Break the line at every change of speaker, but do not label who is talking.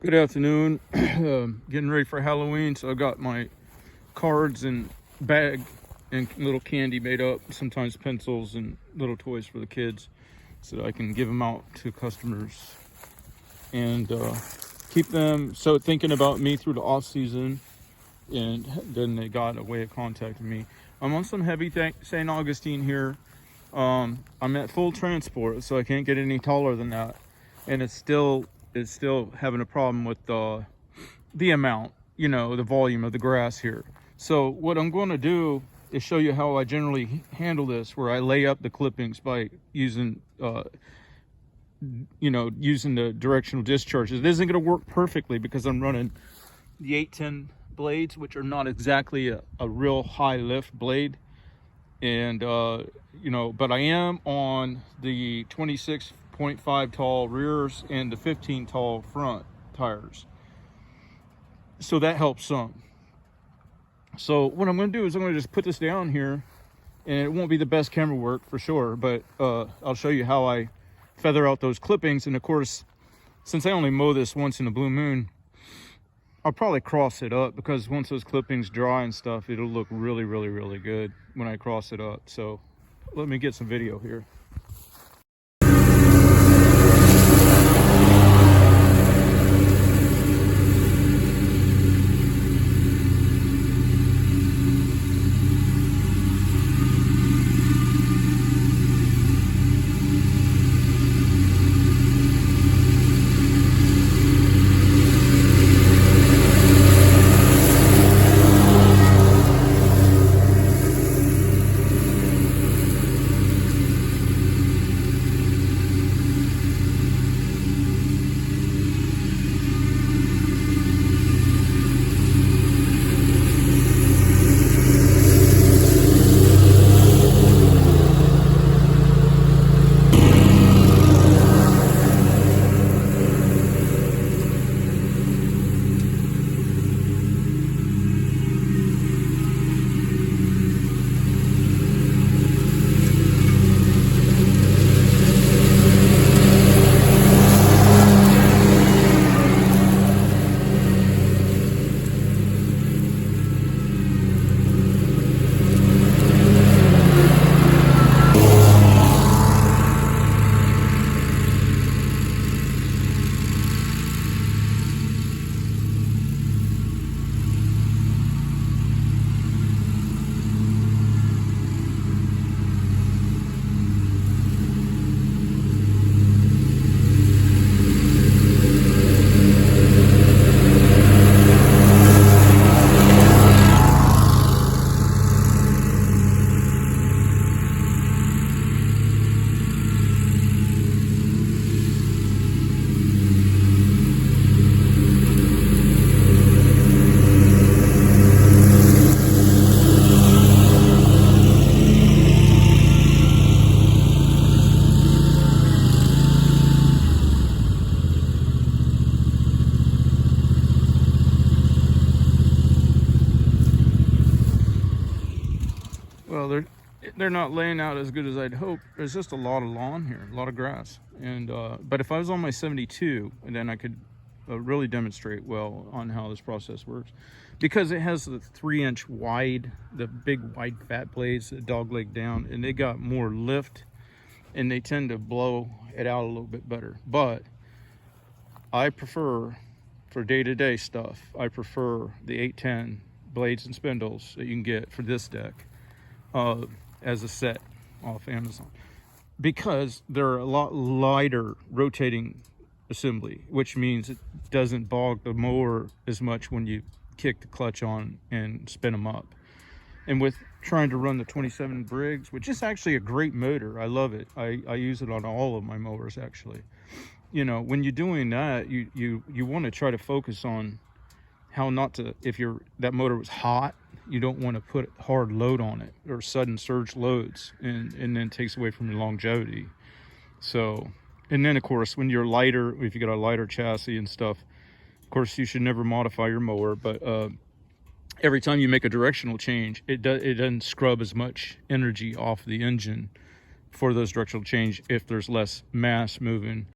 Good afternoon. Getting ready for Halloween, so I got my cards and bag and little candy made up, sometimes pencils and little toys for the kids, so that I can give them out to customers and keep them thinking about me through the off season. And then they got a way of contacting me. I'm on some heavy St. Augustine here. I'm at full transport, so I can't get any taller than that, and it's still having a problem with the amount, the volume of the grass here. So what I'm going to do is show you how I generally handle this, where I lay up the clippings by using using the directional discharges. It isn't going to work perfectly because I'm running the 810 blades, which are not exactly a real high lift blade, and but I am on the 26.5 tall rears and the 15 tall front tires, so that helps some. So what I'm going to do is I'm going to just put this down here, and it won't be the best camera work for sure, but I'll show you how I feather out those clippings. And of course, since I only mow this once in a blue moon, I'll probably cross it up, because once those clippings dry and stuff, it'll look really, really, really good when I cross it up. So let me get some video here. Well, they're not laying out as good as I'd hope. There's just a lot of lawn here, a lot of grass. And but if I was on my 72, then I could really demonstrate well on how this process works, because it has the 3-inch wide, the big wide fat blades that dogleg down, and they got more lift, and they tend to blow it out a little bit better. But I prefer, for day-to-day stuff, I prefer the 810 blades and spindles that you can get for this deck as a set off Amazon, because they're a lot lighter rotating assembly, which means it doesn't bog the mower as much when you kick the clutch on and spin them up. And with trying to run the 27 Briggs, which is actually a great motor, I love it. I use it on all of my mowers actually. When you're doing that, you want to try to focus on how not to, if that motor was hot, you don't want to put hard load on it or sudden surge loads, and then it takes away from your longevity. So, and then of course, when you're lighter, if you got a lighter chassis and stuff, of course you should never modify your mower, but every time you make a directional change, it doesn't scrub as much energy off the engine for those directional change if there's less mass moving